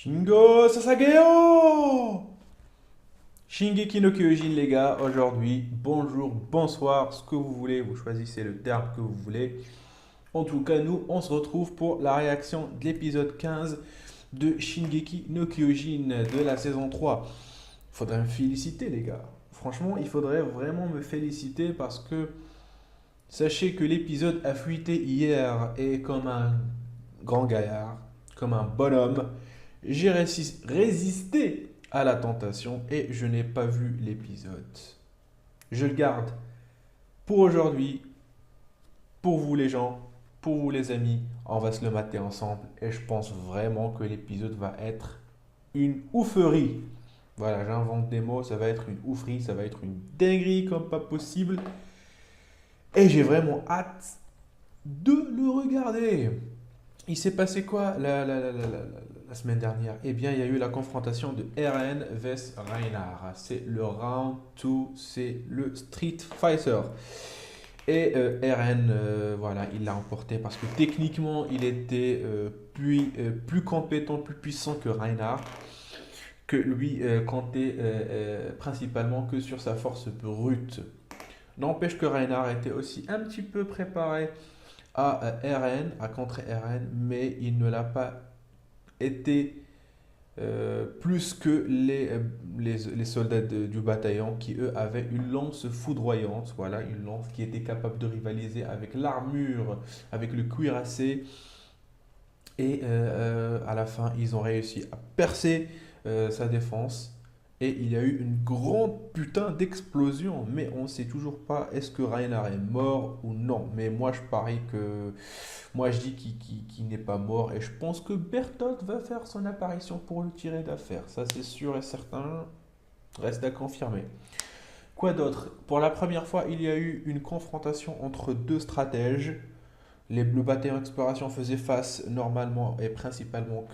Shingo Sasageo! Shingeki no Kyojin, les gars, aujourd'hui, bonjour, bonsoir, ce que vous voulez, vous choisissez le terme que vous voulez. En tout cas, nous, on se retrouve pour la réaction de l'épisode 15 de Shingeki no Kyojin de la saison 3. Faudrait me féliciter, les gars. Franchement, il faudrait vraiment me féliciter parce que sachez que l'épisode a fuité hier et comme un grand gaillard, comme un bonhomme, j'ai résisté à la tentation et je n'ai pas vu l'épisode. Je le garde pour aujourd'hui, pour vous les gens, pour vous les amis. On va se le mater ensemble et je pense vraiment que l'épisode va être une ouferie. Voilà, j'invente des mots, ça va être une ouferie, ça va être une dinguerie comme pas possible. Et j'ai vraiment hâte de le regarder. Il s'est passé quoi la semaine dernière? Eh bien, il y a eu la confrontation de Eren vs Reinhardt. C'est le round 2, c'est le Street Fighter. Et Eren, voilà, il l'a emporté parce que techniquement, il était plus compétent, plus puissant que Reinhardt, que lui comptait principalement que sur sa force brute. N'empêche que Reinhardt était aussi un petit peu préparé à RN, à contrer RN, mais il ne l'a pas été plus que les soldats du bataillon qui, eux, avaient une lance foudroyante, voilà, une lance qui était capable de rivaliser avec l'armure, avec le cuirassé. Et à la fin, ils ont réussi à percer sa défense. Et il y a eu une grande putain d'explosion. Mais on ne sait toujours pas est-ce que Reinhardt est mort ou non. Mais moi, je parie que. Moi, je dis qu'il n'est pas mort. Et je pense que Bertolt va faire son apparition pour le tirer d'affaire. Ça, c'est sûr et certain. Reste à confirmer. Quoi d'autre? Pour la première fois, il y a eu une confrontation entre deux stratèges. Le bataillon d'exploration faisait face normalement et principalement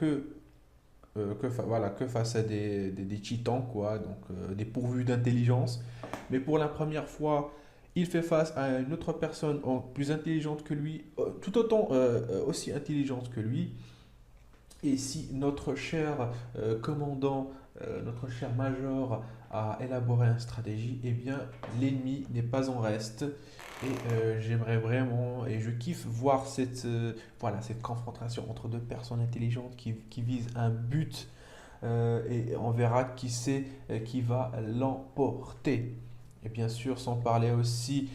voilà, que face à des titans, quoi, donc dépourvus d'intelligence. Mais pour la première fois, il fait face à une autre personne plus intelligente que lui, tout autant aussi intelligente que lui. Et si notre cher commandant, notre cher major a élaboré une stratégie, eh bien l'ennemi n'est pas en reste. Et j'aimerais vraiment, et je kiffe voir voilà, cette confrontation entre deux personnes intelligentes qui visent un but et on verra qui c'est qui va l'emporter. Et bien sûr, sans parler aussi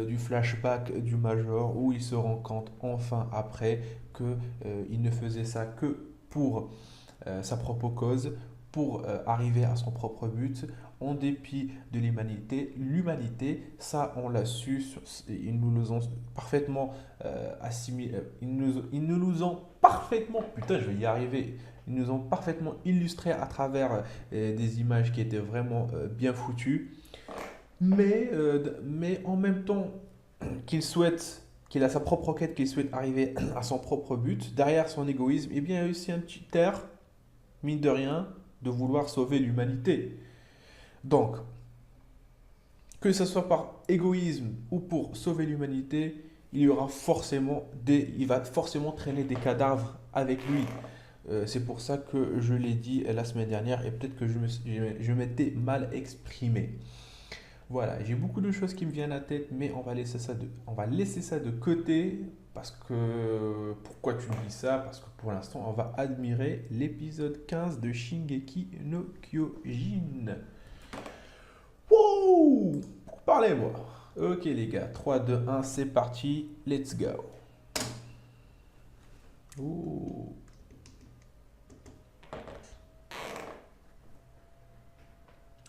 du flashback du Major où il se rend compte enfin après que il ne faisait ça que pour sa propre cause, pour arriver à son propre but, en dépit de l'humanité. L'humanité, ça on l'a su, ils nous ont parfaitement assimilé, ils nous ont parfaitement, putain je vais y arriver, ils nous ont parfaitement illustré à travers des images qui étaient vraiment bien foutues, mais en même temps qu'il a sa propre quête, qu'il souhaite arriver à son propre but, derrière son égoïsme, eh bien, il y a aussi un petit air, mine de rien, de vouloir sauver l'humanité. Donc, que ce soit par égoïsme ou pour sauver l'humanité, il va forcément traîner des cadavres avec lui. C'est pour ça que je l'ai dit la semaine dernière et peut-être que je m'étais mal exprimé. Voilà, j'ai beaucoup de choses qui me viennent à la tête, mais on va laisser ça de côté parce que pourquoi tu me dis ça? Parce que pour l'instant, on va admirer l'épisode 15 de Shingeki no Kyojin. Wow! Parlez-moi. Ok les gars, 3, 2, 1, c'est parti, let's go. Ouh.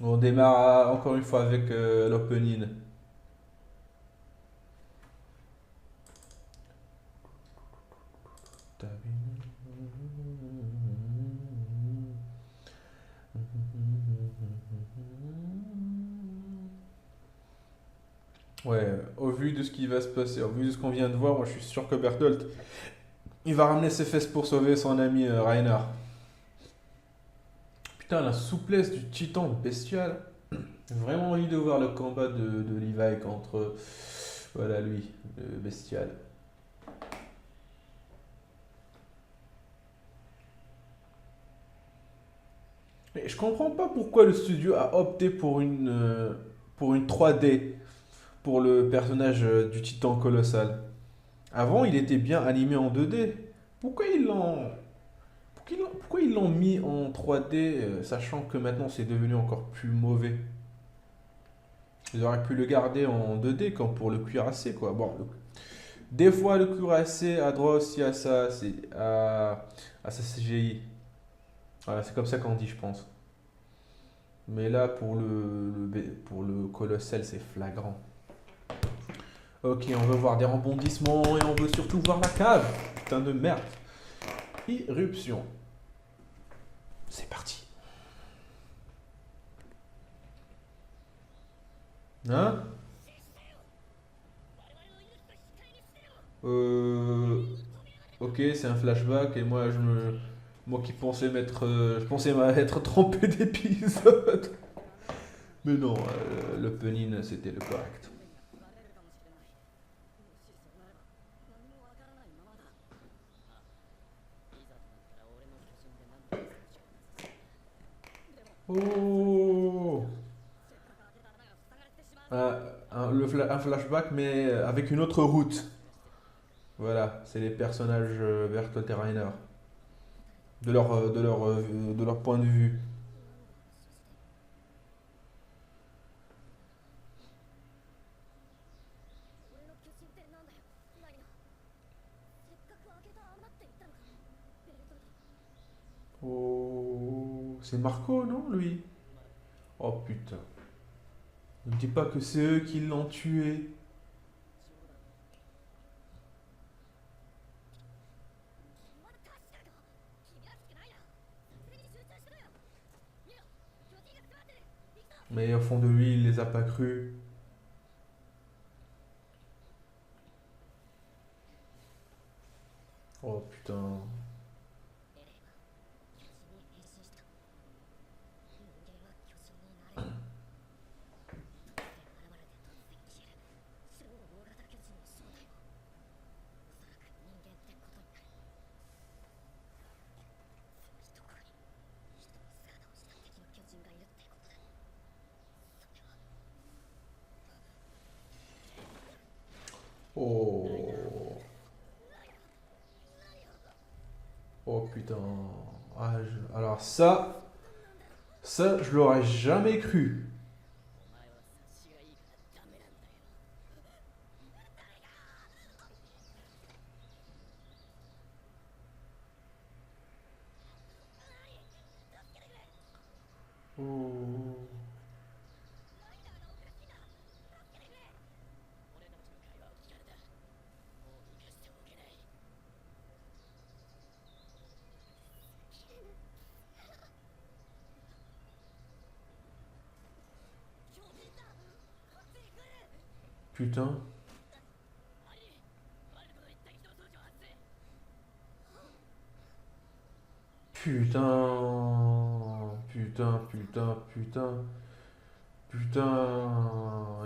On démarre encore une fois avec l'opening. Ouais, au vu de ce qui va se passer, au vu de ce qu'on vient de voir, moi je suis sûr que Bertolt, il va ramener ses fesses pour sauver son ami Reinhard. Putain, la souplesse du titan bestial. J'ai vraiment envie de voir le combat de Levi contre, voilà lui, le bestial. Mais je comprends pas pourquoi le studio a opté pour une 3D pour le personnage du titan colossal. Avant, il était bien animé en 2D. Pourquoi pourquoi ils l'ont mis en 3D, sachant que maintenant c'est devenu encore plus mauvais? Ils auraient pu le garder en 2D comme pour le cuirassé, quoi. Bon, des fois le cuirassé a droit aussi à à sa CGI. Voilà, c'est comme ça qu'on dit, je pense. Mais là, pour le colossal, c'est flagrant. Ok, on veut voir des rebondissements et on veut surtout voir la cave. Putain de merde. Irruption. C'est parti. Hein? Euh, ok, c'est un flashback et moi qui pensais je pensais m'être trompé d'épisode. Mais non, l'opening c'était le correct. Oh! Un flashback mais avec une autre route. Voilà, c'est les personnages Bertolt et Rainer. De leur point de vue. Oh, c'est Marco, non, lui? Oh putain. Ne me dis pas que c'est eux qui l'ont tué. Mais au fond de lui, il les a pas crus. Oh putain. Oh. Oh putain. Alors ça, je l'aurais jamais cru. Oh. Putain. Putain. Putain, putain, putain. Putain.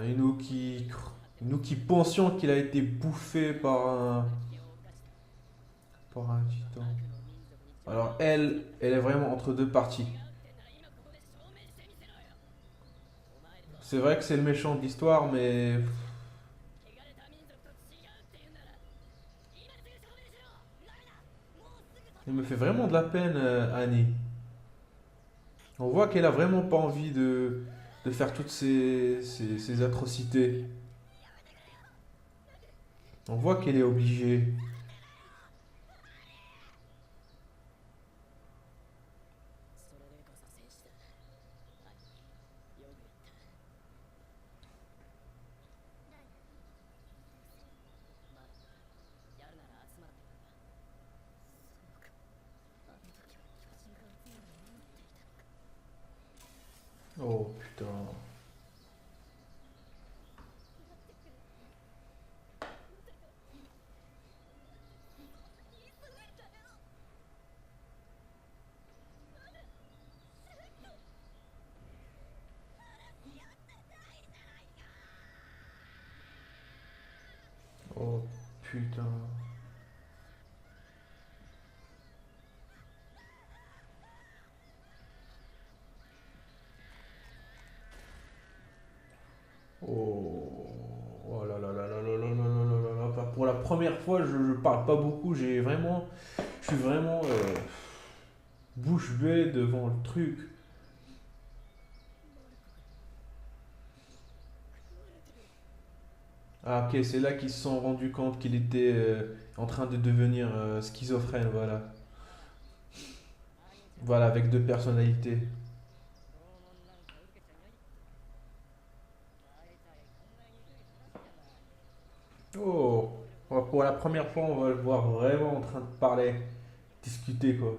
Nous qui pensions qu'il a été bouffé par un titan. Alors elle est vraiment entre deux parties. C'est vrai que c'est le méchant de l'histoire, mais il me fait vraiment de la peine, Annie. On voit qu'elle a vraiment pas envie de faire toutes ces atrocités. On voit qu'elle est obligée. Oh putain. Oh putain. première fois, je parle pas beaucoup. Je suis vraiment bouche bée devant le truc. Ah, ok, c'est là qu'ils se sont rendus compte qu'il était en train de devenir schizophrène, voilà. Voilà, avec deux personnalités. Oh, pour la première fois, on va le voir vraiment en train de parler, discuter, quoi.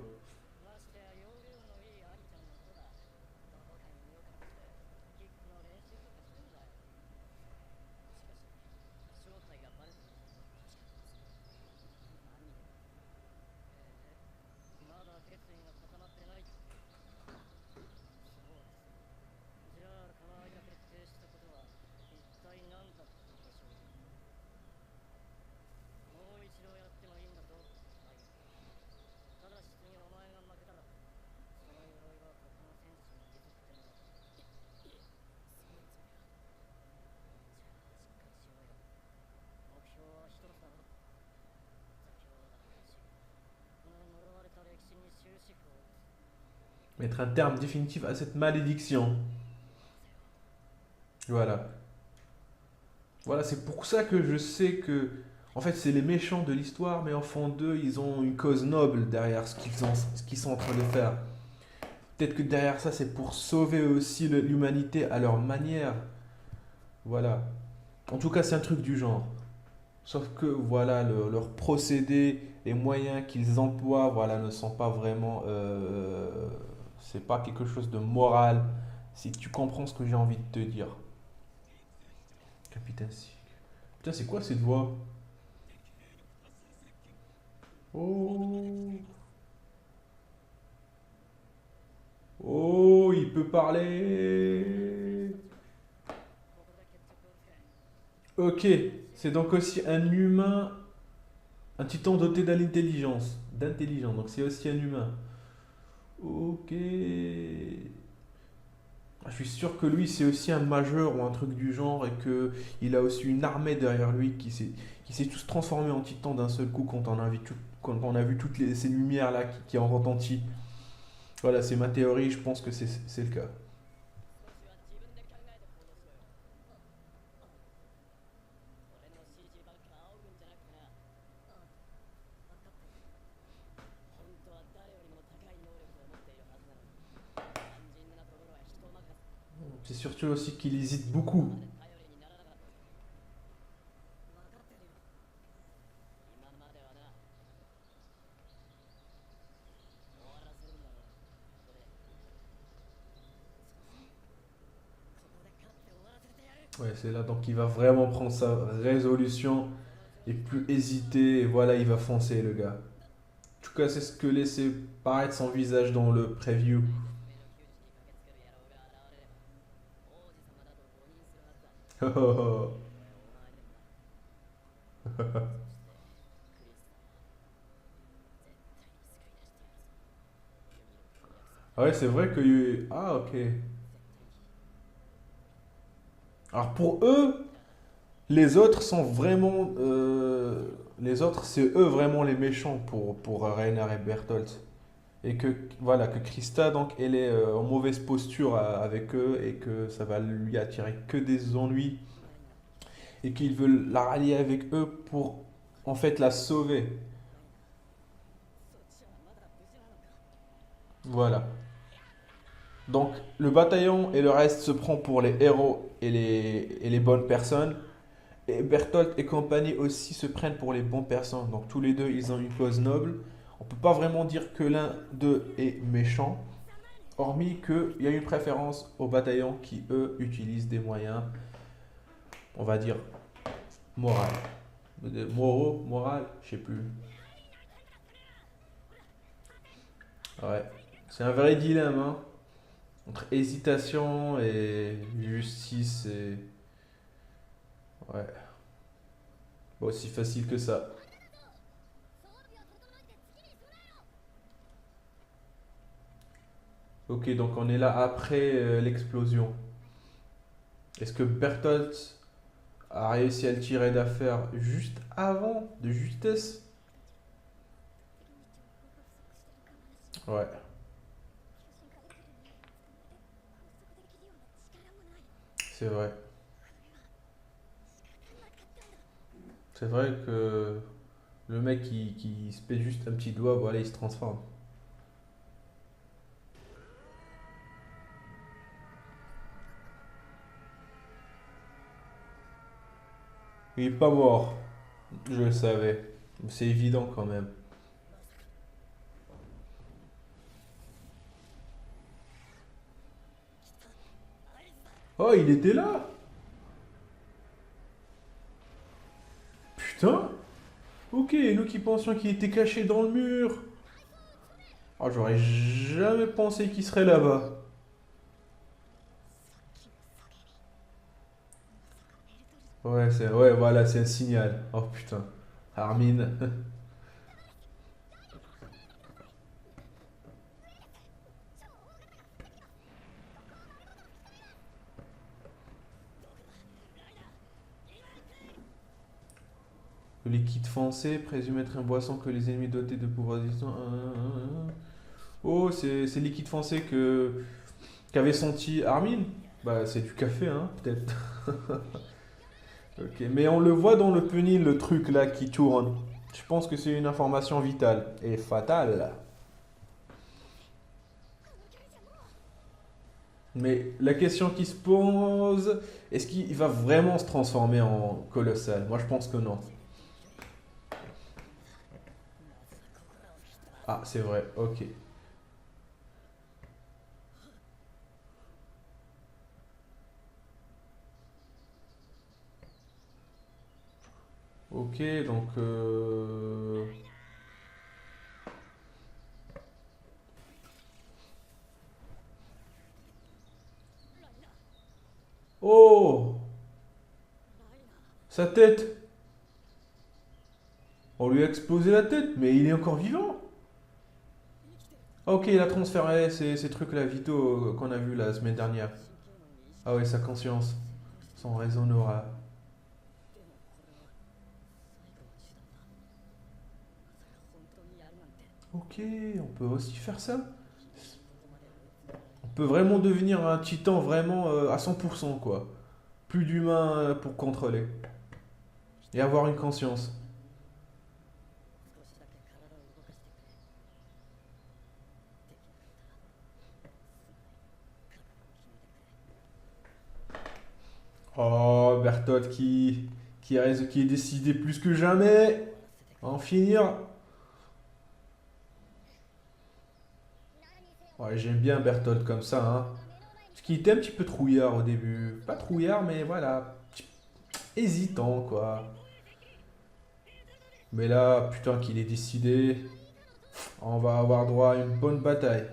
Mettre un terme définitif à cette malédiction. Voilà. Voilà, c'est pour ça que je sais que, en fait, c'est les méchants de l'histoire, mais en fond d'eux, ils ont une cause noble derrière ce qu'ils sont en train de faire. Peut-être que derrière ça, c'est pour sauver aussi l'humanité à leur manière. Voilà. En tout cas, c'est un truc du genre. Sauf que, voilà, leur procédé, les moyens qu'ils emploient, voilà, ne sont pas vraiment. C'est pas quelque chose de moral. Si tu comprends ce que j'ai envie de te dire. Capitaine Sick. Putain, c'est quoi cette voix? Oh. Oh, il peut parler. Ok, c'est donc aussi un humain, un titan doté d'intelligence. D'intelligence, donc c'est aussi un humain. Ok. Ah, je suis sûr que lui, c'est aussi un majeur ou un truc du genre et que il a aussi une armée derrière lui qui s'est tous transformés en titan d'un seul coup quand on a vu toutes ces lumières là qui ont retenti. Voilà, c'est ma théorie, je pense que c'est le cas. C'est surtout aussi qu'il hésite beaucoup. Ouais, c'est là donc il va vraiment prendre sa résolution et plus hésiter. Et voilà, il va foncer le gars. En tout cas, c'est ce que laissait paraître son visage dans le preview. Ah ouais, c'est vrai que... Ah, ok. Alors pour eux, les autres sont vraiment... Les autres, c'est eux vraiment les méchants pour Reiner et Bertolt. Et que, voilà, que Krista, donc, elle est en mauvaise posture avec eux et que ça va lui attirer que des ennuis et qu'ils veulent la rallier avec eux pour, en fait, la sauver. Voilà. Donc, le bataillon et le reste se prend pour les héros et les bonnes personnes. Et Bertolt et compagnie aussi se prennent pour les bonnes personnes. Donc tous les deux, ils ont une cause noble. On peut pas vraiment dire que l'un d'eux est méchant, hormis qu'il y a une préférence au bataillon qui, eux, utilisent des moyens, on va dire, moraux. Moraux, moral, je sais plus. Ouais. C'est un vrai dilemme, hein, entre hésitation et justice et... Ouais, pas aussi facile que ça. Ok, donc on est là après l'explosion. Est-ce que Bertolt a réussi à le tirer d'affaire juste avant, de justesse. Ouais, c'est vrai. C'est vrai que le mec qui se fait juste un petit doigt, voilà, il se transforme. Il est pas mort, je le savais. C'est évident quand même. Oh, il était là! Putain! Ok, nous qui pensions qu'il était caché dans le mur. Oh, j'aurais jamais pensé qu'il serait là-bas. Ouais, voilà, c'est un signal. Oh putain. Armin. Le liquide foncé présume être une boisson que les ennemis dotés de pouvoirs distants. Oh, c'est le liquide foncé qu'avait senti Armin. Bah, c'est du café, hein, peut-être. Ok, mais on le voit dans le punil, le truc là qui tourne. Je pense que c'est une information vitale et fatale. Mais la question qui se pose, est-ce qu'il va vraiment se transformer en colossal? Moi, je pense que non. Ah, c'est vrai, ok. Ok, donc... Oh! Sa tête! On lui a explosé la tête, mais il est encore vivant! Ah, ok, il a transféré ces trucs-là vitaux qu'on a vus la semaine dernière. Ah ouais, sa conscience, son réseau neural. Ok, on peut aussi faire ça. On peut vraiment devenir un titan vraiment à 100%, quoi. Plus d'humains pour contrôler. Et avoir une conscience. Oh, Bertolt qui est décidé plus que jamais à en finir. Ouais, j'aime bien Bertolt comme ça, hein. Parce qu'il était un petit peu trouillard au début. Pas trouillard, mais voilà. Hésitant, quoi. Mais là, putain, qu'il est décidé. On va avoir droit à une bonne bataille.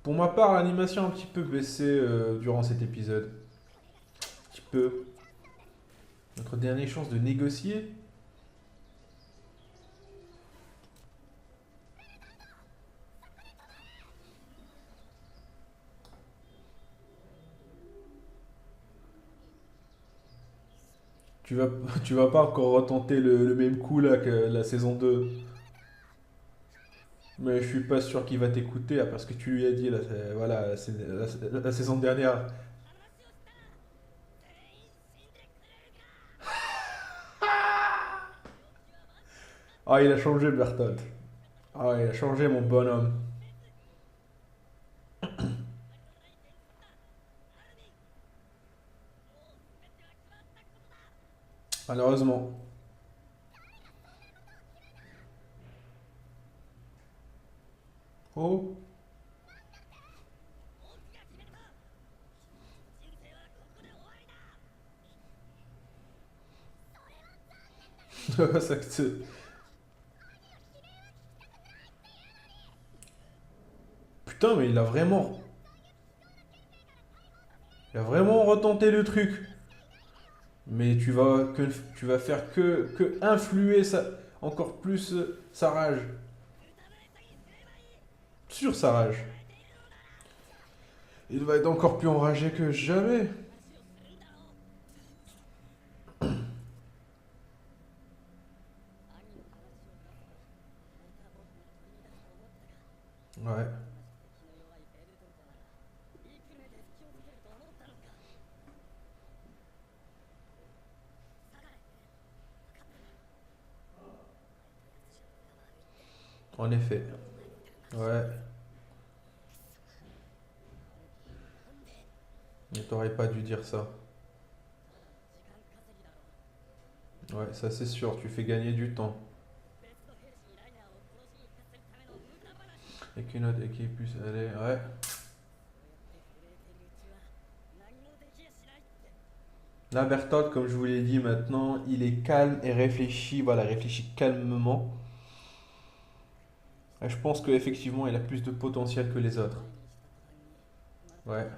Pour ma part, l'animation a un petit peu baissé durant cet épisode. Un petit peu. Notre dernière chance de négocier. Tu vas, tu vas pas encore retenter le même coup là que la saison 2. Mais je suis pas sûr qu'il va t'écouter parce que tu lui as dit voilà, c'est la saison dernière. Ah, il a changé Bertolt. Ah, il a changé mon bonhomme. Malheureusement. Oh, ça, putain, mais il a vraiment retenté le truc. Mais tu vas faire que influer encore plus sa rage. Sur sa rage. Il va être encore plus enragé que jamais. Ouais, en effet. Ouais, mais t'aurais pas dû dire ça. Ouais, ça c'est sûr, tu fais gagner du temps. Et qu'une autre équipe puisse aller. Ouais. Là, Bertolt, comme je vous l'ai dit maintenant, il est calme et réfléchit. Voilà, réfléchit calmement. Et je pense qu'effectivement, il a plus de potentiel que les autres. Ouais.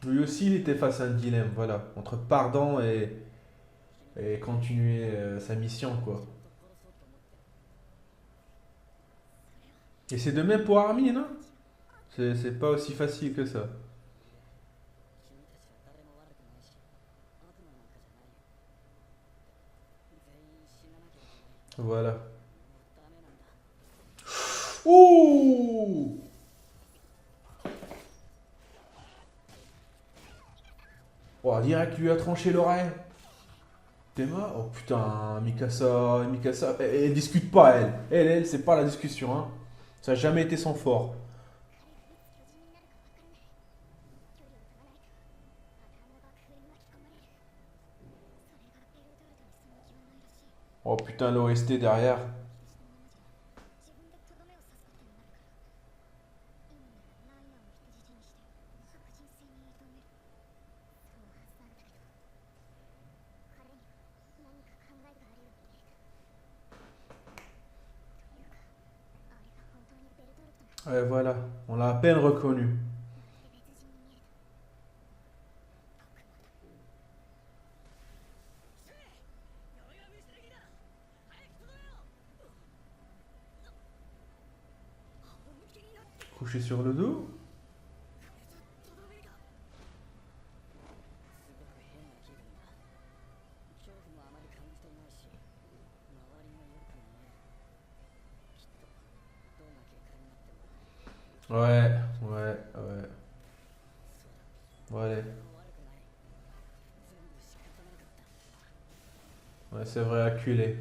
Lui aussi, il était face à un dilemme, voilà, entre pardon et continuer sa mission, quoi. Et c'est de même pour Armin, hein? C'est pas aussi facile que ça. Voilà. Ouh! Oh, direct, lui a tranché l'oreille. T'es mort? Oh putain, Mikasa, elle discute pas, elle. Elle, c'est pas la discussion, hein. Ça a jamais été son fort. Oh putain, l'OST derrière. Ouais, voilà, on l'a à peine reconnu. Couché sur le dos? Ouais, ouais, ouais. Ouais, ouais, c'est vrai, acculé.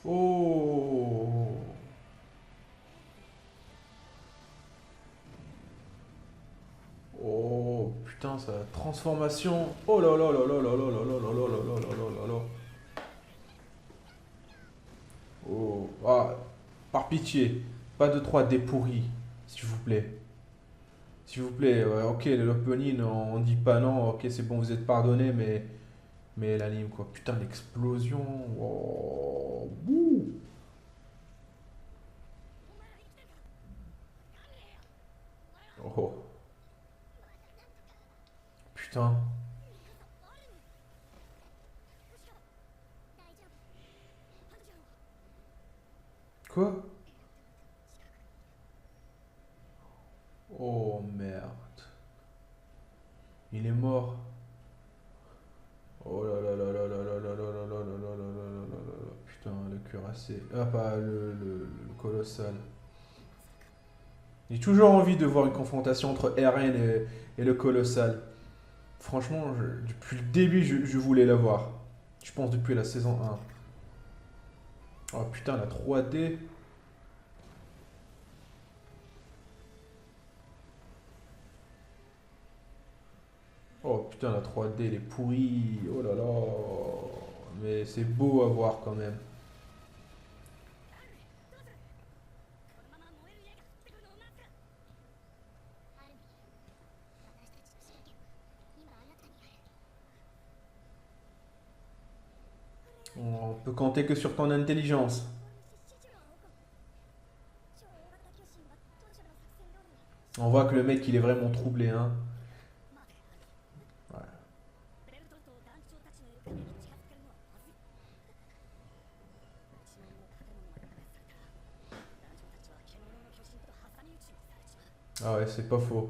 Oh! Oh, putain, sa transformation. Oh là là là là là là là là là là là là là là là. Oh, ah, par pitié, pas de 3D pourri, s'il vous plaît. S'il vous plaît, ouais, ok, l'opening, on dit pas non, ok, c'est bon, vous êtes pardonné, mais l'anime, quoi. Putain, l'explosion. Oh, bouh. Oh, putain. Quoi? Oh, merde. Il est mort. Oh là là là là là là là là là là là là là là là là là. Putain, le cuirassé. Ah, pas le colossal. J'ai toujours envie de voir une confrontation entre Eren et le colossal. Franchement, depuis le début, je voulais la voir. Je pense depuis la saison 1. Oh putain, la 3D. Oh putain, la 3D, elle est pourrie. Oh là là. Mais c'est beau à voir quand même. on peut compter que sur ton intelligence. On voit que le mec, il est vraiment troublé, hein. Ouais. Ah ouais, c'est pas faux.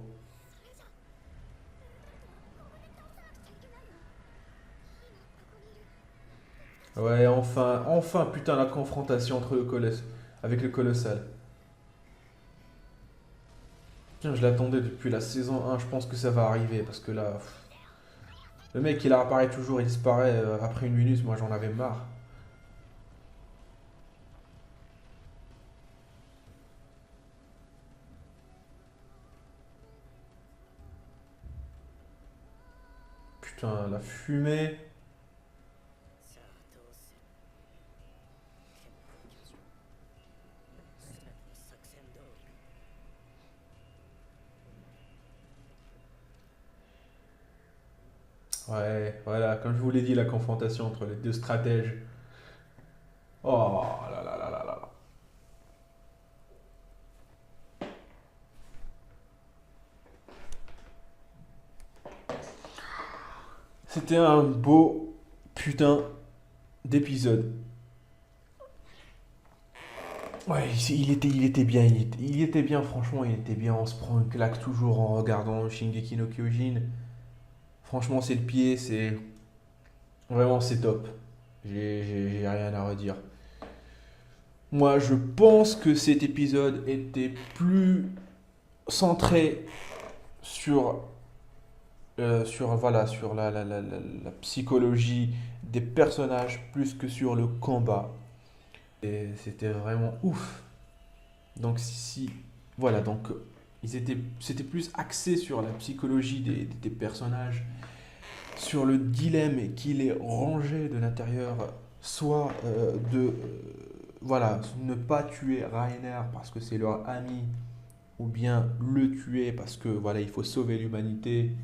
Ouais, enfin, enfin, putain, la confrontation entre le colosse, avec le colossal. Tiens, je l'attendais depuis la saison 1, je pense que ça va arriver, parce que là, le mec, il apparaît toujours, il disparaît après une minute, moi j'en avais marre. Putain, la fumée. Ouais, voilà, comme je vous l'ai dit, la confrontation entre les deux stratèges. Oh là là là là là. C'était un beau putain d'épisode. Ouais, il était bien, il était bien, franchement, il était bien. On se prend une claque toujours en regardant Shingeki no Kyojin. Franchement, c'est le pied, c'est vraiment c'est top. J'ai rien à redire. Moi, je pense que cet épisode était plus centré sur, voilà, sur la psychologie des personnages plus que sur le combat. Et c'était vraiment ouf. Donc voilà, donc c'était plus axé sur la psychologie des personnages, sur le dilemme qu'il est rangé de l'intérieur, soit voilà, ne pas tuer Rainer parce que c'est leur ami, ou bien le tuer parce que voilà, il faut sauver l'humanité.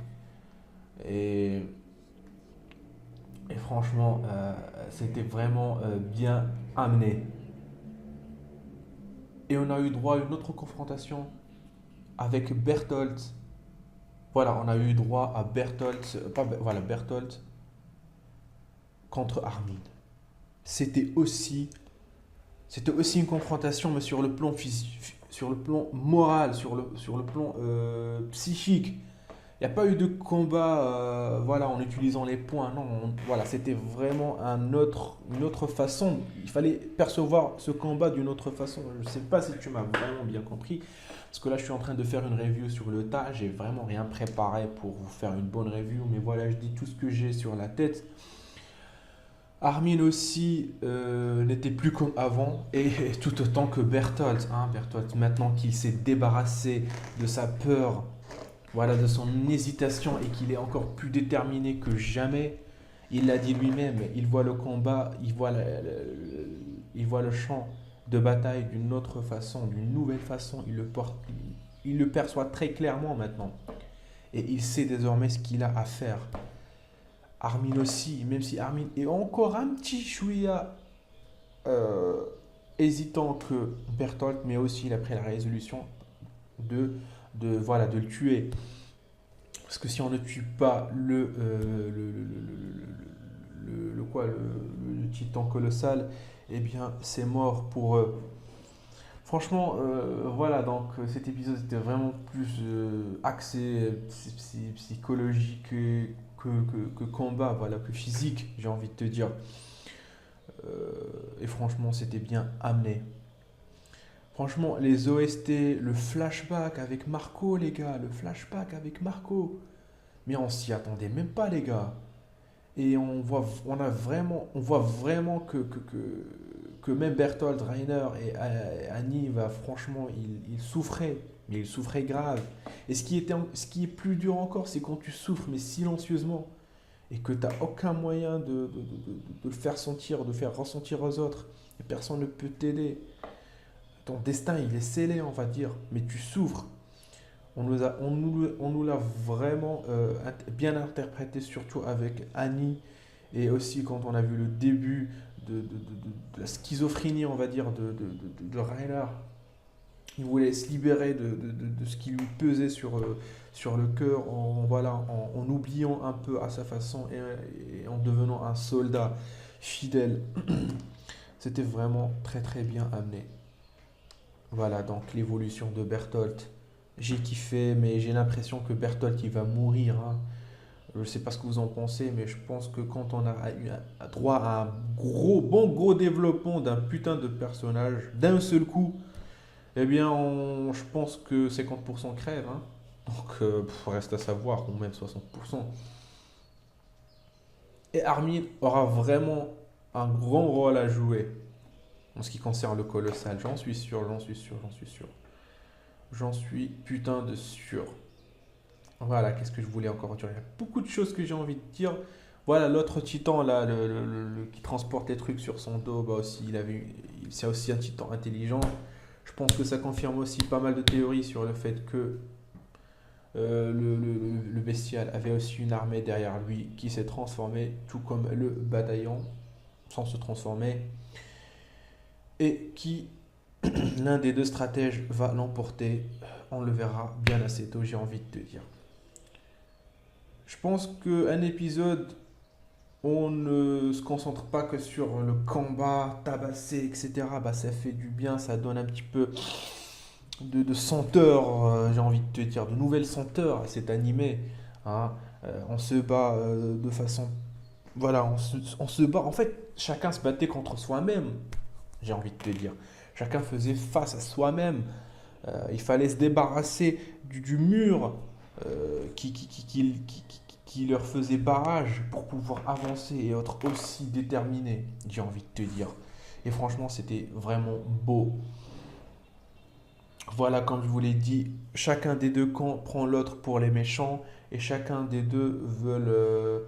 Et, et franchement, c'était vraiment bien amené. Et on a eu droit à une autre confrontation avec Bertolt. Voilà, on a eu droit à Bertolt, pas, voilà, Bertolt contre Armin. C'était aussi, c'était aussi une confrontation, mais sur le plan physique, sur le plan moral, sur le plan psychique. Il n'y a pas eu de combat voilà, en utilisant les points. Non, voilà, c'était vraiment une autre façon. Il fallait percevoir ce combat d'une autre façon. Je ne sais pas si tu m'as vraiment bien compris. Parce que là, je suis en train de faire une review sur le tas. J'ai vraiment rien préparé pour vous faire une bonne review. Mais voilà, je dis tout ce que j'ai sur la tête. Armin aussi n'était plus comme avant. Et tout autant que Bertolt. Hein, Bertolt, maintenant qu'il s'est débarrassé de sa peur, voilà, de son hésitation et qu'il est encore plus déterminé que jamais. Il l'a dit lui-même, il voit le combat, il voit le champ de bataille d'une autre façon, d'une nouvelle façon. Il le perçoit très clairement maintenant. Et il sait désormais ce qu'il a à faire. Armin aussi, même si Armin est encore un petit chouïa euh, hésitant que Bertolt, mais aussi il a pris la résolution de, voilà, de le tuer. Parce que si on ne tue pas le titan colossal, eh bien c'est mort pour eux. Franchement, voilà, donc cet épisode était vraiment plus axé psychologique que combat, voilà, que physique, j'ai envie de te dire. Et franchement, c'était bien amené. Franchement, les OST, le flashback avec Marco, les gars, le flashback avec Marco. Mais on s'y attendait même pas, les gars. Et on voit vraiment que même Bertolt, Rainer et Annie, va, franchement, ils souffraient. Mais ils souffraient grave. Et ce qui est plus dur encore, c'est quand tu souffres, mais silencieusement. Et que tu n'as aucun moyen de le faire sentir, de faire ressentir aux autres. Et personne ne peut t'aider. Ton destin, il est scellé, on va dire. Mais tu souffres. On nous l'a vraiment bien interprété, surtout avec Annie, et aussi quand on a vu le début de la schizophrénie, on va dire, de Rainer. Il voulait se libérer de ce qui lui pesait sur le cœur en oubliant un peu à sa façon et en devenant un soldat fidèle. C'était vraiment très très bien amené. Voilà, donc l'évolution de Bertolt. J'ai kiffé, mais j'ai l'impression que Bertolt il va mourir, hein. Je ne sais pas ce que vous en pensez, mais je pense que quand on a eu droit à un bon gros développement d'un putain de personnage d'un seul coup, eh bien, je pense que 50% crèvent, hein. Donc, reste à savoir, ou même 60%. Et Armin aura vraiment un grand rôle à jouer en ce qui concerne le colossal. J'en suis sûr, j'en suis sûr, j'en suis sûr. J'en suis putain de sûr. Voilà, qu'est-ce que je voulais encore dire? Il y a beaucoup de choses que j'ai envie de dire. Voilà, l'autre titan là, qui transporte les trucs sur son dos, bah aussi, c'est aussi un titan intelligent. Je pense que ça confirme aussi pas mal de théories sur le fait que le bestial avait aussi une armée derrière lui qui s'est transformée, tout comme le bataillon, sans se transformer, et qui, l'un des deux stratèges, va l'emporter. On le verra bien assez tôt, j'ai envie de te dire. Je pense qu'un épisode, on ne se concentre pas que sur le combat, tabasser, etc. Bah, ça fait du bien, ça donne un petit peu de senteur, j'ai envie de te dire, de nouvelles senteurs à cet animé, hein. On se bat de façon... Voilà, on se bat. En fait, chacun se battait contre soi-même, j'ai envie de te dire. Chacun faisait face à soi-même. Il fallait se débarrasser du mur qui leur faisait barrage pour pouvoir avancer et être aussi déterminé, j'ai envie de te dire. Et franchement, c'était vraiment beau. Voilà, comme je vous l'ai dit, chacun des deux camps prend l'autre pour les méchants et chacun des deux veulent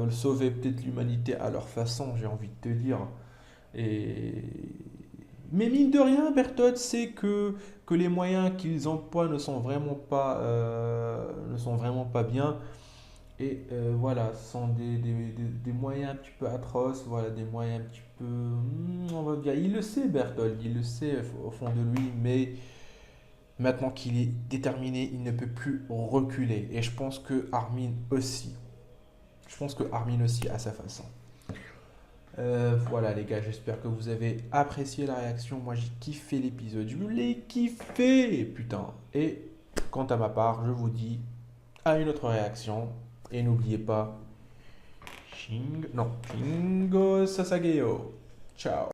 sauver peut-être l'humanité à leur façon, j'ai envie de te dire. Et... Mais mine de rien, Bertolt sait que les moyens qu'ils emploient ne sont vraiment pas bien. Et voilà, ce sont des moyens un petit peu atroces, voilà, des moyens un petit peu... on va dire, il le sait, Bertolt, il le sait au fond de lui, mais maintenant qu'il est déterminé, il ne peut plus reculer. Et je pense que Armin aussi. Je pense que Armin aussi a sa façon. Voilà les gars, j'espère que vous avez apprécié la réaction. Moi j'ai kiffé l'épisode, je l'ai kiffé, putain. Et quant à ma part, je vous dis à une autre réaction. Et n'oubliez pas, Shingo Sasageyo. Ciao.